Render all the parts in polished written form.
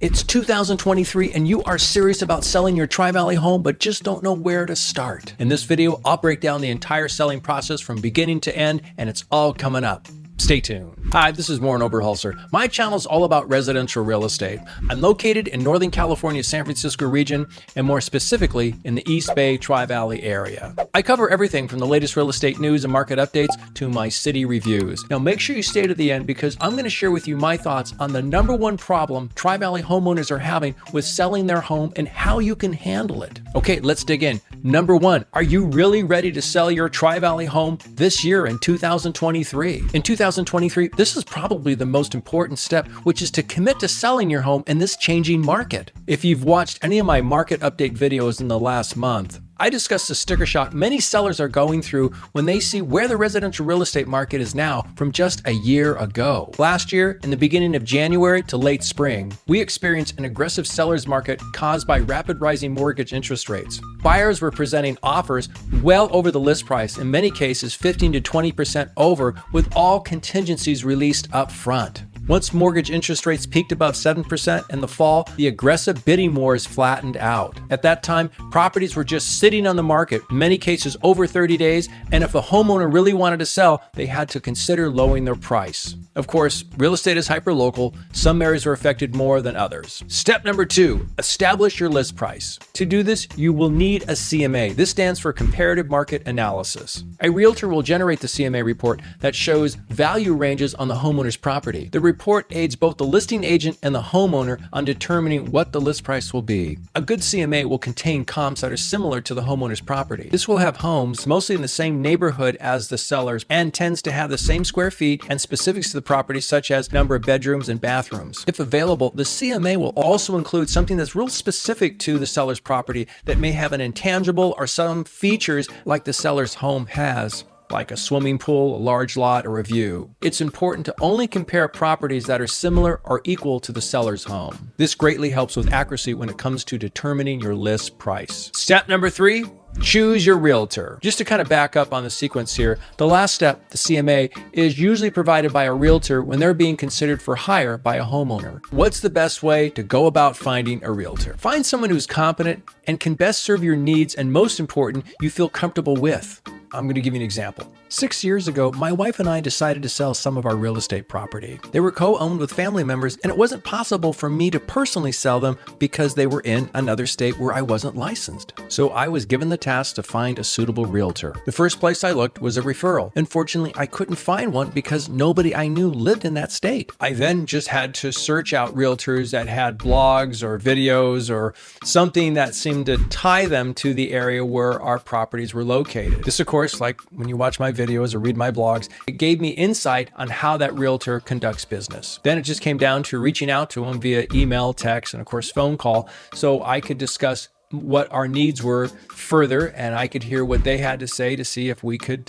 It's 2023 and you are serious about selling your Tri-Valley home but just don't know where to start. In this video, I'll break down the entire selling process from beginning to end, and it's all coming up. Stay tuned. Hi, this is Warren Oberholser. My channel is all about residential real estate. I'm located in Northern California, San Francisco region, and more specifically in the East Bay Tri-Valley area. I cover everything from the latest real estate news and market updates to my city reviews. Now make sure you stay to the end because I'm going to share with you my thoughts on the #1 problem Tri-Valley homeowners are having with selling their home and how you can handle it. Okay, let's dig in. #1, are you really ready to sell your Tri-Valley home this year in 2023? In 2023, this is probably the most important step, which is to commit to selling your home in this changing market. If you've watched any of my market update videos in the last month, I discussed the sticker shock many sellers are going through when they see where the residential real estate market is now from just a year ago. Last year, in the beginning of January to late spring, we experienced an aggressive seller's market caused by rapid rising mortgage interest rates. Buyers were presenting offers well over the list price, in many cases 15 to 20% over, with all contingencies released up front. Once mortgage interest rates peaked above 7% in the fall, the aggressive bidding wars flattened out. At that time, properties were just sitting on the market, in many cases over 30 days, and if the homeowner really wanted to sell, they had to consider lowering their price. Of course, real estate is hyperlocal. Some areas were affected more than others. Step #2, establish your list price. To do this, you will need a CMA. This stands for Comparative Market Analysis. A realtor will generate the CMA report that shows value ranges on the homeowner's property. The report aids both the listing agent and the homeowner on determining what the list price will be. A good CMA will contain comps that are similar to the homeowner's property. This will have homes mostly in the same neighborhood as the sellers and tends to have the same square feet and specifics to the property, such as number of bedrooms and bathrooms. If available, the CMA will also include something that's real specific to the seller's property that may have an intangible or some features like the seller's home has, like a swimming pool, a large lot, or a view. It's important to only compare properties that are similar or equal to the seller's home. This greatly helps with accuracy when it comes to determining your list price. Step #3, choose your realtor. Just to kind of back up on the sequence here, the last step, the CMA, is usually provided by a realtor when they're being considered for hire by a homeowner. What's the best way to go about finding a realtor? Find someone who's competent and can best serve your needs, and most important, you feel comfortable with. I'm going to give you an example. 6 years ago, my wife and I decided to sell some of our real estate property. They were co-owned with family members, and it wasn't possible for me to personally sell them because they were in another state where I wasn't licensed. So I was given the task to find a suitable realtor. The first place I looked was a referral. Unfortunately, I couldn't find one because nobody I knew lived in that state. I then just had to search out realtors that had blogs or videos or something that seemed to tie them to the area where our properties were located. This, of course, like when you watch my videos or read my blogs, it gave me insight on how that realtor conducts business. Then it just came down to reaching out to them via email, text, and of course phone call, so I could discuss what our needs were further, and I could hear what they had to say to see if we could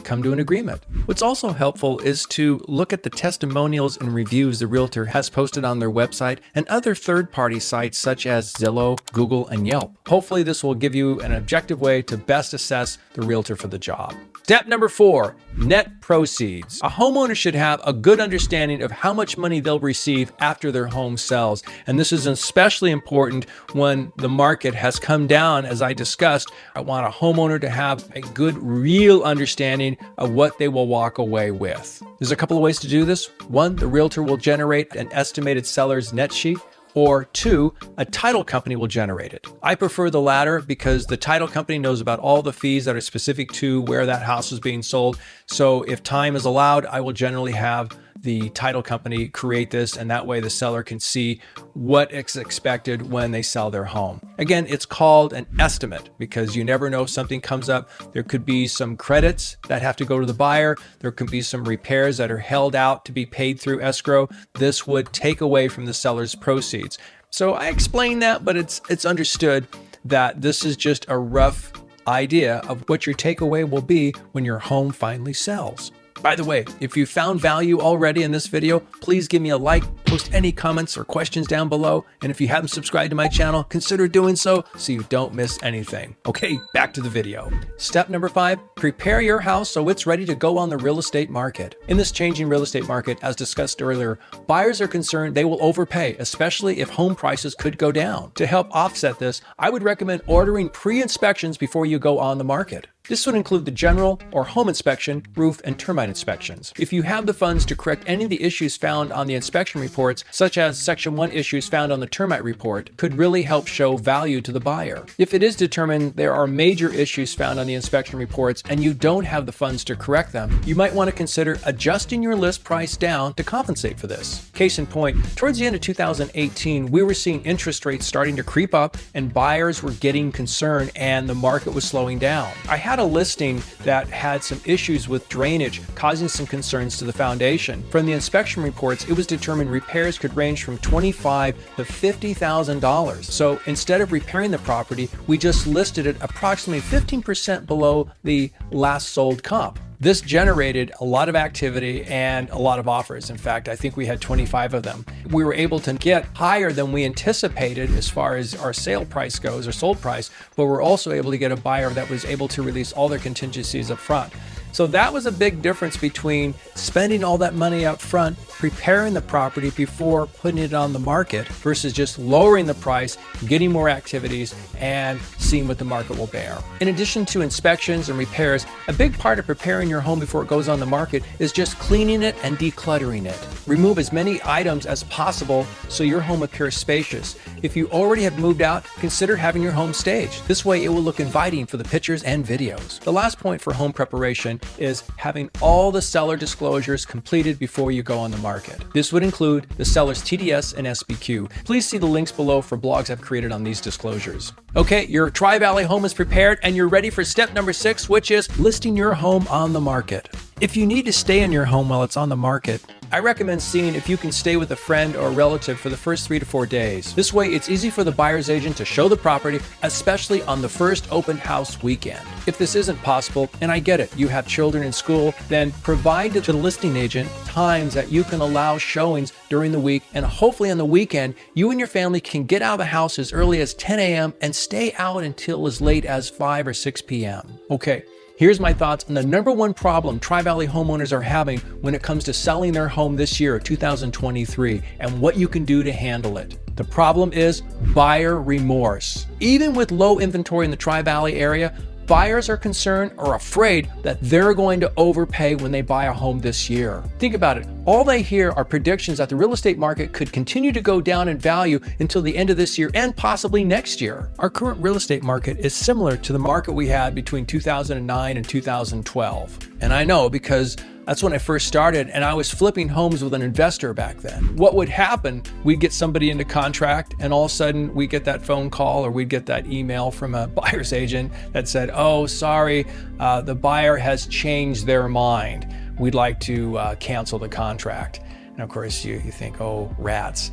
come to an agreement. What's also helpful is to look at the testimonials and reviews the realtor has posted on their website and other third-party sites such as Zillow, Google, and Yelp. Hopefully this will give you an objective way to best assess the realtor for the job. Step #4, net proceeds. A homeowner should have a good understanding of how much money they'll receive after their home sells. And this is especially important when the market has come down, as I discussed. I want a homeowner to have a good, real understanding of what they will walk away with. There's a couple of ways to do this. 1, the realtor will generate an estimated seller's net sheet. Or 2, a title company will generate it. I prefer the latter because the title company knows about all the fees that are specific to where that house is being sold. So if time is allowed, I will generally have the title company create this, and that way the seller can see what is expected when they sell their home. Again, it's called an estimate because you never know if something comes up. There could be some credits that have to go to the buyer. There could be some repairs that are held out to be paid through escrow. This would take away from the seller's proceeds. So I explained that, but it's understood that this is just a rough idea of what your takeaway will be when your home finally sells. By the way, if you found value already in this video, please give me a like, post any comments or questions down below. And if you haven't subscribed to my channel, consider doing so you don't miss anything. Okay, back to the video. Step number 5, prepare your house so it's ready to go on the real estate market. In this changing real estate market, as discussed earlier, buyers are concerned they will overpay, especially if home prices could go down. To help offset this, I would recommend ordering pre-inspections before you go on the market. This would include the general or home inspection, roof, and termite inspections. If you have the funds to correct any of the issues found on the inspection reports, such as Section 1 issues found on the termite report, could really help show value to the buyer. If it is determined there are major issues found on the inspection reports and you don't have the funds to correct them, you might want to consider adjusting your list price down to compensate for this. Case in point, towards the end of 2018, we were seeing interest rates starting to creep up and buyers were getting concerned and the market was slowing down. I had a listing that had some issues with drainage causing some concerns to the foundation. From the inspection reports, it was determined repairs could range from $25,000 to $50,000. So instead of repairing the property, we just listed it approximately 15% below the last sold comp. This generated a lot of activity and a lot of offers. In fact, I think we had 25 of them. We were able to get higher than we anticipated as far as our sale price goes, or sold price, but we're also able to get a buyer that was able to release all their contingencies up front. So that was a big difference between spending all that money up front, preparing the property before putting it on the market, versus just lowering the price, getting more activities, and seeing what the market will bear. In addition to inspections and repairs, a big part of preparing your home before it goes on the market is just cleaning it and decluttering it. Remove as many items as possible so your home appears spacious. If you already have moved out, consider having your home staged. This way it will look inviting for the pictures and videos. The last point for home preparation is having all the seller disclosures completed before you go on the market. This would include the seller's TDS and SBQ. Please see the links below for blogs I've created on these disclosures. Okay, your Tri-Valley home is prepared and you're ready for step number 6, which is listing your home on the market. If you need to stay in your home while it's on the market, I recommend seeing if you can stay with a friend or a relative for the first 3 to 4 days. This way, it's easy for the buyer's agent to show the property, especially on the first open house weekend. If this isn't possible, and I get it, you have children in school, then provide to the listing agent times that you can allow showings during the week, and hopefully on the weekend, you and your family can get out of the house as early as 10 a.m. and stay out until as late as 5 or 6 p.m. Okay. Here's my thoughts on the number one problem Tri-Valley homeowners are having when it comes to selling their home this year, 2023, and what you can do to handle it. The problem is buyer remorse. Even with low inventory in the Tri-Valley area, buyers are concerned or afraid that they're going to overpay when they buy a home this year. Think about it. All they hear are predictions that the real estate market could continue to go down in value until the end of this year and possibly next year. Our current real estate market is similar to the market we had between 2009 and 2012. And I know because that's when I first started and I was flipping homes with an investor back then. What would happen, we'd get somebody into contract and all of a sudden we get that phone call or we'd get that email from a buyer's agent that said, oh, sorry, the buyer has changed their mind. We'd like to cancel the contract. And of course you think, oh, rats.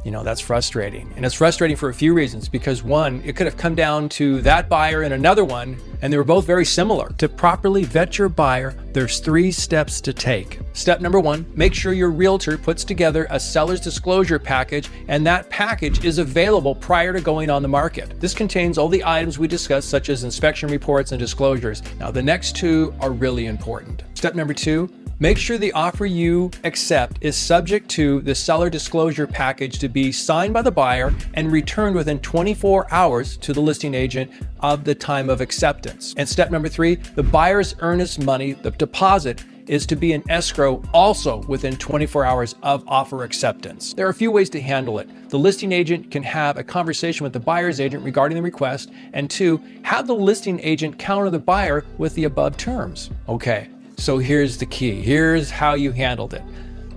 You know, that's frustrating. And it's frustrating for a few reasons, because one, it could have come down to that buyer and another one, and they were both very similar. To properly vet your buyer, there's 3 steps to take. Step number 1, make sure your realtor puts together a seller's disclosure package, and that package is available prior to going on the market. This contains all the items we discussed, such as inspection reports and disclosures. Now, the next 2 are really important. Step number 2, make sure the offer you accept is subject to the seller disclosure package to be signed by the buyer and returned within 24 hours to the listing agent of the time of acceptance. And step number 3, the buyer's earnest money, the deposit, is to be in escrow also within 24 hours of offer acceptance. There are a few ways to handle it. The listing agent can have a conversation with the buyer's agent regarding the request, and 2, have the listing agent counter the buyer with the above terms. Okay. So here's the key. Here's how you handled it.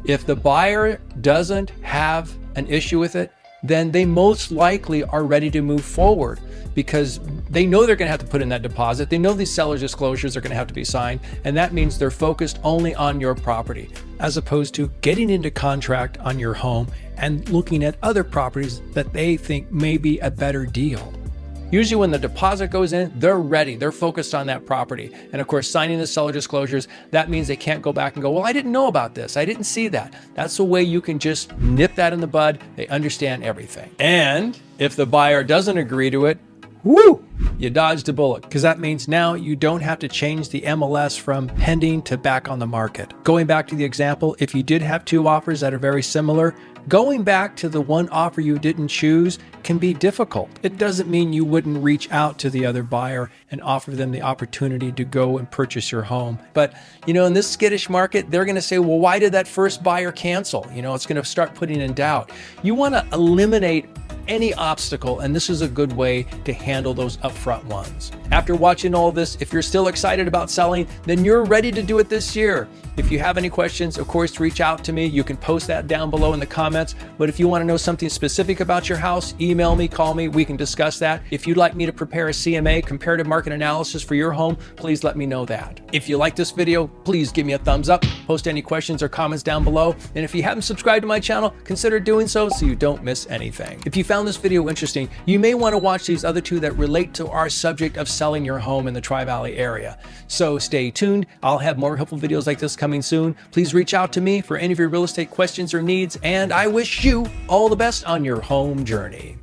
If the buyer doesn't have an issue with it, then they most likely are ready to move forward because they know they're going to have to put in that deposit. They know these seller's disclosures are going to have to be signed, and that means they're focused only on your property as opposed to getting into contract on your home and looking at other properties that they think may be a better deal. Usually when the deposit goes in, they're ready. They're focused on that property. And of course, signing the seller disclosures, that means they can't go back and go, well, I didn't know about this. I didn't see that. That's the way you can just nip that in the bud. They understand everything. And if the buyer doesn't agree to it, woo, you dodged a bullet, because that means now you don't have to change the MLS from pending to back on the market. Going back to the example, if you did have two offers that are very similar, going back to the one offer you didn't choose can be difficult. It doesn't mean you wouldn't reach out to the other buyer and offer them the opportunity to go and purchase your home. But, in this skittish market, they're going to say, well, why did that first buyer cancel? It's going to start putting in doubt. You want to eliminate any obstacle, and this is a good way to handle those upfront ones. After watching all of this, if you're still excited about selling, then you're ready to do it this year. If you have any questions, of course, reach out to me. You can post that down below in the comments. But if you want to know something specific about your house, email me, call me, we can discuss that. If you'd like me to prepare a CMA, comparative market analysis for your home, please let me know that. If you like this video, please give me a thumbs up, post any questions or comments down below. And if you haven't subscribed to my channel, consider doing so you don't miss anything. If you found this video interesting, you may want to watch these other two that relate to our subject of selling your home in the Tri-Valley area. So stay tuned. I'll have more helpful videos like this coming soon. Please reach out to me for any of your real estate questions or needs, and I wish you all the best on your home journey.